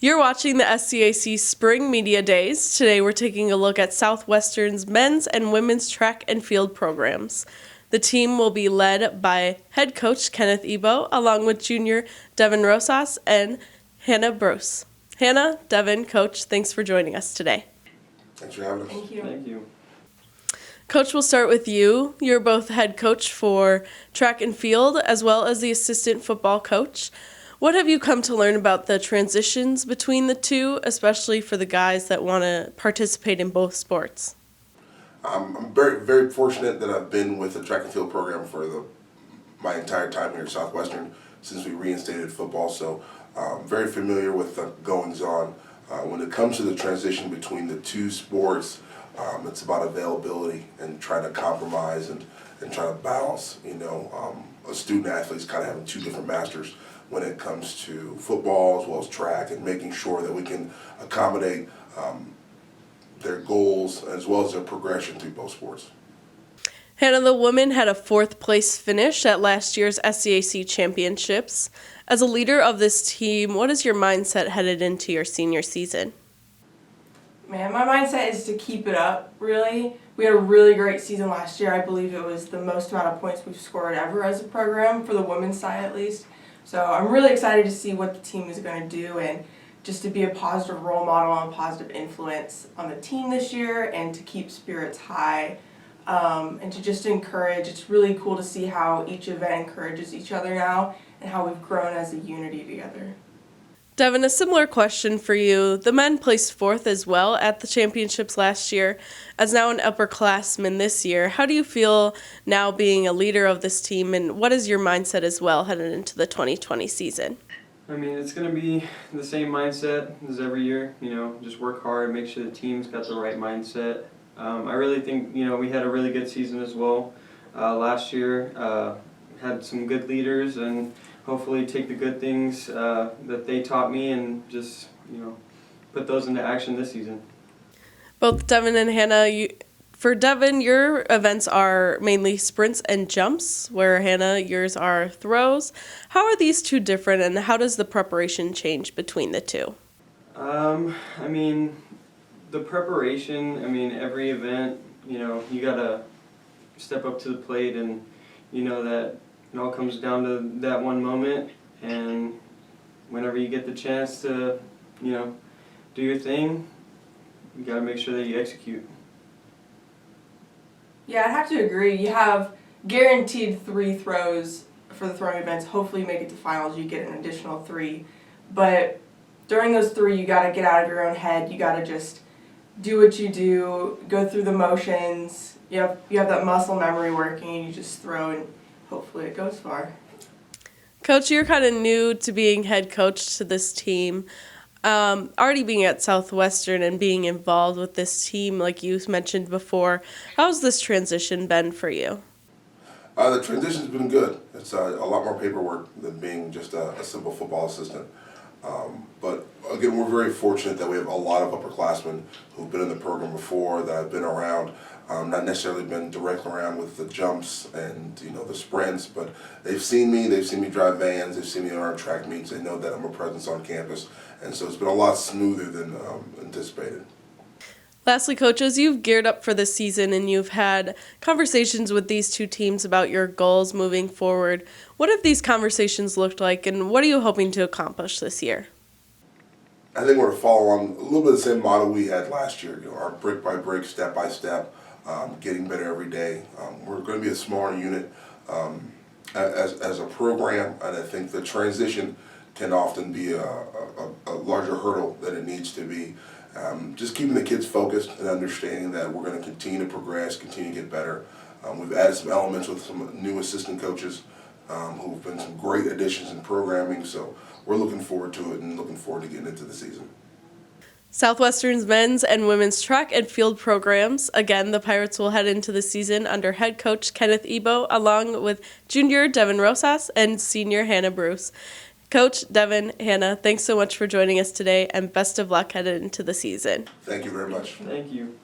You're watching the SCAC Spring Media Days. Today we're taking a look at Southwestern's men's and women's track and field programs. The team will be led by head coach Kenneth Eboh, along with junior Devin Rosas and Hannah Bruce. Hannah, Devin, Coach, thanks for joining us today. Thanks for having us. Thank you. Thank you. Coach, we'll start with you. You're both head coach for track and field as well as the assistant football coach. What have you come to learn about the transitions between the two, especially for the guys that want to participate in both sports? I'm very, very fortunate that I've been with the track and field program for my entire time here at Southwestern since we reinstated football, so very familiar with the goings-on. When it comes to the transition between the two sports, it's about availability and trying to compromise and try to balance. A student athlete's kind of having two different masters when it comes to football as well as track, and making sure that we can accommodate their goals as well as their progression through both sports. Hannah, the women had a 4th place finish at last year's SCAC championships. As a leader of this team, what is your mindset headed into your senior season? Man, my mindset is to keep it up, really. We had a really great season last year. I believe it was the most amount of points we've scored ever as a program, for the women's side at least. So I'm really excited to see what the team is going to do, and just to be a positive role model and a positive influence on the team this year, and to keep spirits high, and to just encourage. It's really cool to see how each event encourages each other now and how we've grown as a unity together. Devin, a similar question for you. The men placed 4th as well at the championships last year. As now an upperclassman this year, how do you feel now being a leader of this team, and what is your mindset as well headed into the 2020 season? I mean, it's going to be the same mindset as every year, just work hard, make sure the team's got the right mindset. I really think, we had a really good season as well last year. Had some good leaders, and hopefully take the good things that they taught me and just, put those into action this season. Both Devin and Hannah, for Devin, your events are mainly sprints and jumps, where Hannah, yours are throws. How are these two different, and how does the preparation change between the two? The preparation, every event, you got to step up to the plate, and that it all comes down to that one moment, and whenever you get the chance to, do your thing, you got to make sure that you execute. Yeah, I'd have to agree. You have guaranteed 3 throws for the throwing events. Hopefully you make it to finals, you get an additional 3. But during those 3, you got to get out of your own head. You got to just do what you do, go through the motions. You have that muscle memory working, and you just throw, and hopefully it goes far. Coach, you're kind of new to being head coach to this team. Already being at Southwestern and being involved with this team, like you mentioned before, how's this transition been for you? The transition's been good. It's a lot more paperwork than being just a simple football assistant. But again, we're very fortunate that we have a lot of upperclassmen who've been in the program before, that have been around, not necessarily been directly around with the jumps and the sprints, but they've seen me drive vans, they've seen me on our track meets, they know that I'm a presence on campus, and so it's been a lot smoother than anticipated. Lastly, coaches, you've geared up for this season and you've had conversations with these two teams about your goals moving forward. What have these conversations looked like, and what are you hoping to accomplish this year? I think we're going to follow on a little bit of the same model we had last year, our brick by brick, step by step, getting better every day. We're going to be a smaller unit as a program, and I think the transition can often be a larger hurdle than it needs to be. Just keeping the kids focused and understanding that we're going to continue to progress, continue to get better. We've added some elements with some new assistant coaches who've been some great additions in programming, so we're looking forward to it and looking forward to getting into the season. Southwestern's men's and women's track and field programs. Again, the Pirates will head into the season under head coach Kenneth Eboh, along with junior Devin Rosas and senior Hannah Bruce. Coach, Devin, Hannah, thanks so much for joining us today, and best of luck headed into the season. Thank you very much. Thank you.